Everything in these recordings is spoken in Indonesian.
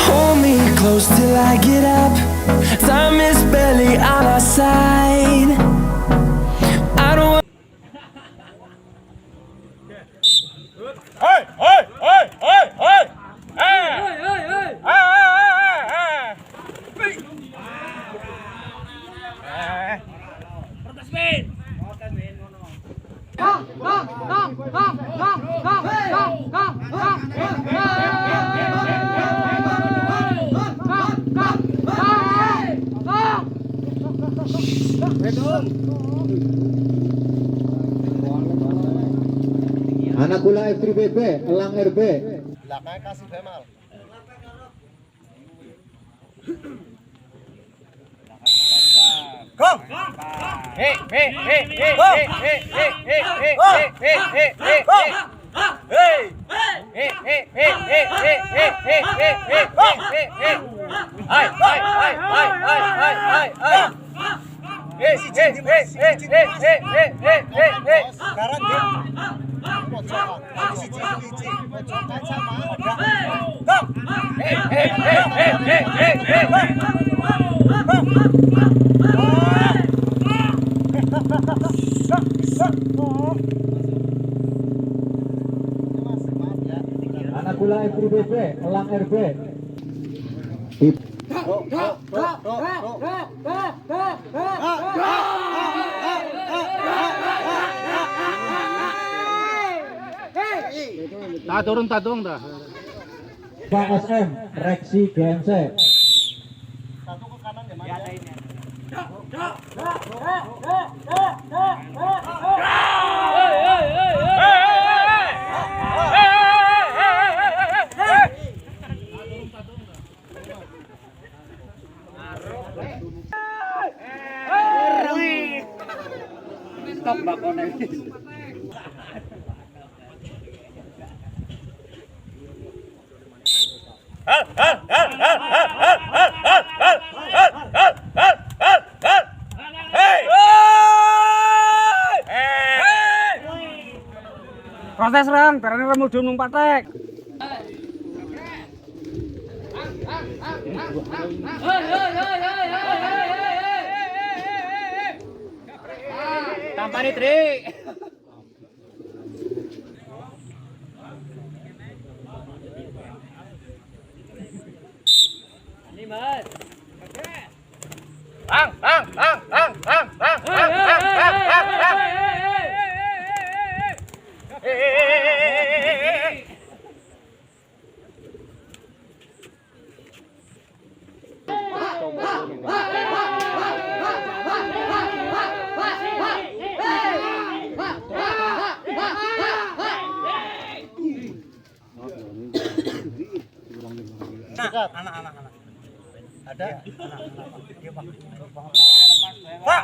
Hold me close till I get up. Time is barely on our side. I don't want. Hey, hey, hey, hey, hey! Hey! Anak gula F3BP, Elang RB. Belakangnya kasih Bemal. Gong! Hey, hey, hey, hey, hey, hey, hey, hey, hey, hey, hey, hey, hey, hey. Hey! Hey, hey, hey, hey, hey, hey, hey, hey, hey, hey, hey. Hai, hai, hai, hai, hai, hai, hai, hai. Hey, hey, hey, hey, hey, hey, hey, hey, hey. Sekarang dia pojokan. Posisi cici, pojokan sama ada. Gong! Hey, hey, hey, hey, hey, hey, hey, hey. Anak gula F3BP, Elang RB. Turun dah. Pak SM, Reksi GMC. Satu ke kanan ya, Mas. Stop bakone. Proses rang, karena remu dunung patek. Tampani Tri. Ini Mas. Ang. Anak-anak. Ada? Pak.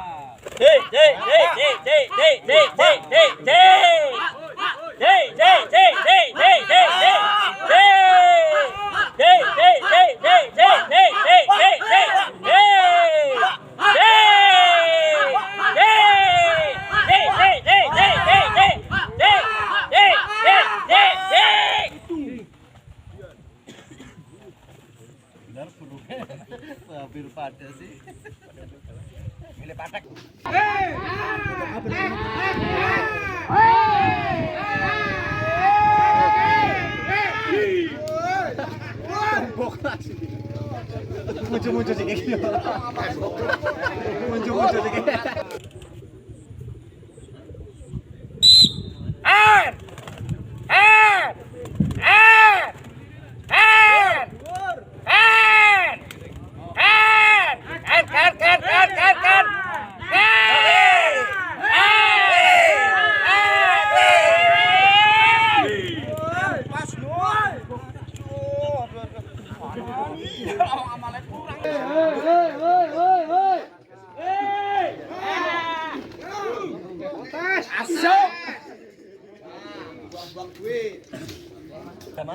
Benar peluknya hampir pada sih. Milih patek. Muncul-muncul sih kayak gitu. Muncul-muncul sih kayak.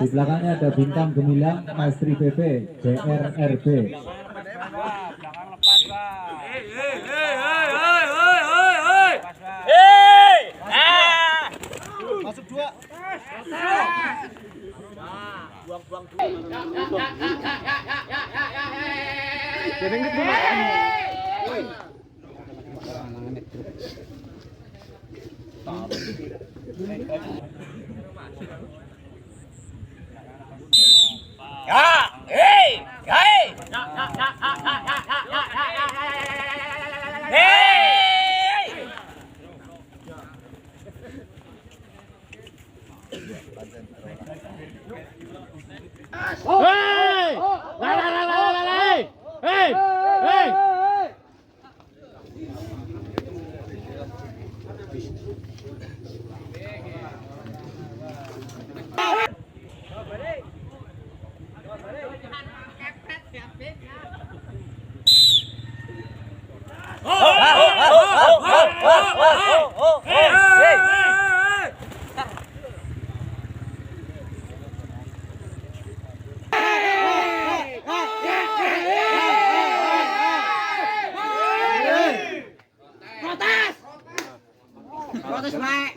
Di belakangnya ada bintang gemilang Maestri PP, JRRB. Masuk dua. Protes naik.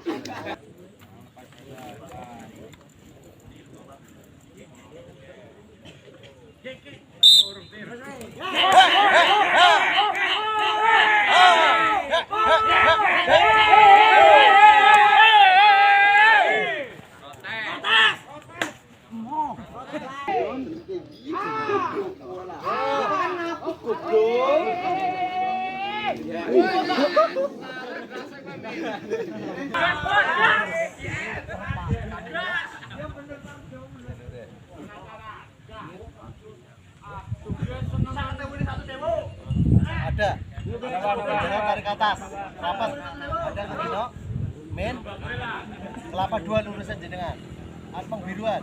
Ada tarik ke atas rapat ada kedino min kelapa dua lurusan jenengan arpeng biruan